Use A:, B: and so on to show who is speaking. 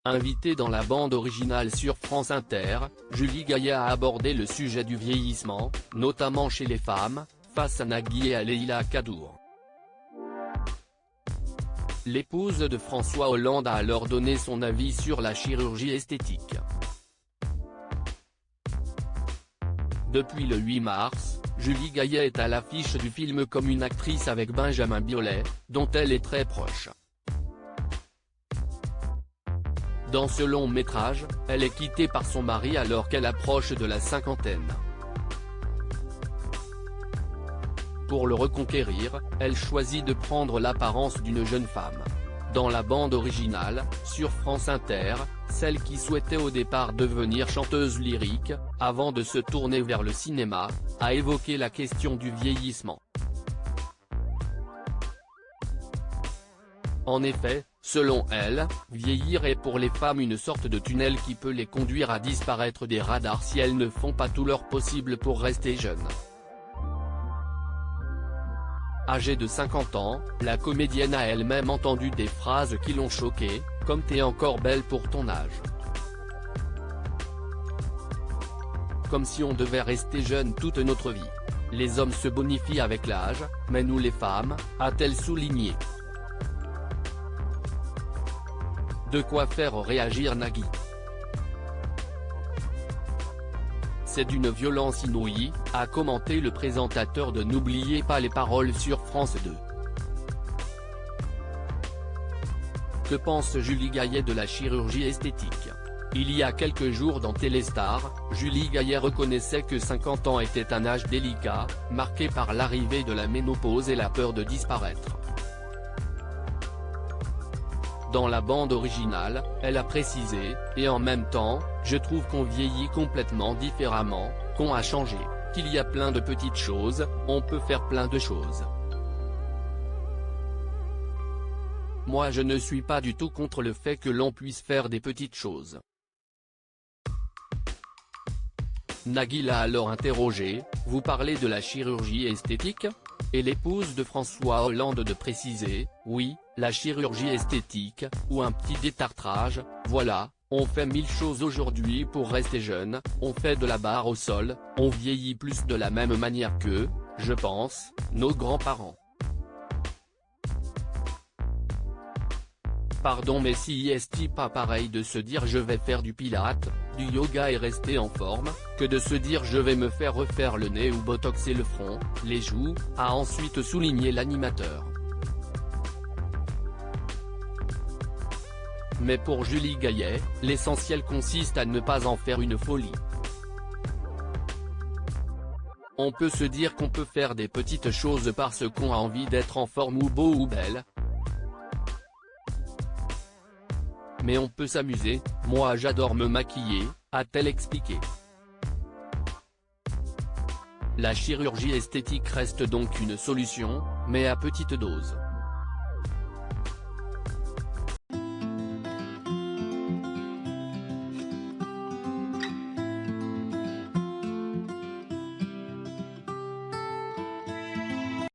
A: Invitée dans la bande originale sur France Inter, Julie Gaillet a abordé le sujet du vieillissement, notamment chez les femmes, face à Nagui et à Leïla Kadour. L'épouse de François Hollande a alors donné son avis sur la chirurgie esthétique. Depuis le 8 mars, Julie Gaillet est à l'affiche du film comme une actrice avec Benjamin Biolay, dont elle est très proche. Dans ce long métrage, elle est quittée par son mari alors qu'elle approche de la cinquantaine. Pour le reconquérir, elle choisit de prendre l'apparence d'une jeune femme. Dans la bande originale, sur France Inter, celle qui souhaitait au départ devenir chanteuse lyrique, avant de se tourner vers le cinéma, a évoqué la question du vieillissement. En effet, selon elle, vieillir est pour les femmes une sorte de tunnel qui peut les conduire à disparaître des radars si elles ne font pas tout leur possible pour rester jeunes. Âgée de 50 ans, la comédienne a elle-même entendu des phrases qui l'ont choquée, comme « T'es encore belle pour ton âge ». Comme si on devait rester jeune toute notre vie. Les hommes se bonifient avec l'âge, mais nous les femmes, a-t-elle souligné. De quoi faire réagir Nagui. C'est d'une violence inouïe, a commenté le présentateur de N'oubliez pas les paroles sur France 2. Que pense Julie Gaillet de la chirurgie esthétique? Il y a quelques jours dans Téléstar, Julie Gaillet reconnaissait que 50 ans était un âge délicat, marqué par l'arrivée de la ménopause et la peur de disparaître. Dans la bande originale, elle a précisé, et en même temps, je trouve qu'on vieillit complètement différemment, qu'on a changé, qu'il y a plein de petites choses, on peut faire plein de choses. Moi je ne suis pas du tout contre le fait que l'on puisse faire des petites choses. Nagui l'a alors interrogé, vous parlez de la chirurgie esthétique ? Et l'épouse de François Hollande de préciser, oui, la chirurgie esthétique, ou un petit détartrage, voilà, on fait 1000 choses aujourd'hui pour rester jeune, on fait de la barre au sol, on vieillit plus de la même manière que, je pense, nos grands-parents. Pardon mais si est-il pas pareil de se dire je vais faire du pilate, du yoga et rester en forme, que de se dire je vais me faire refaire le nez ou botoxer le front, les joues, a ensuite souligné l'animateur. Mais pour Julie Gaillet, l'essentiel consiste à ne pas en faire une folie. On peut se dire qu'on peut faire des petites choses parce qu'on a envie d'être en forme ou beau ou belle. Mais on peut s'amuser, moi j'adore me maquiller, a-t-elle expliqué. La chirurgie esthétique reste donc une solution, mais à petite dose.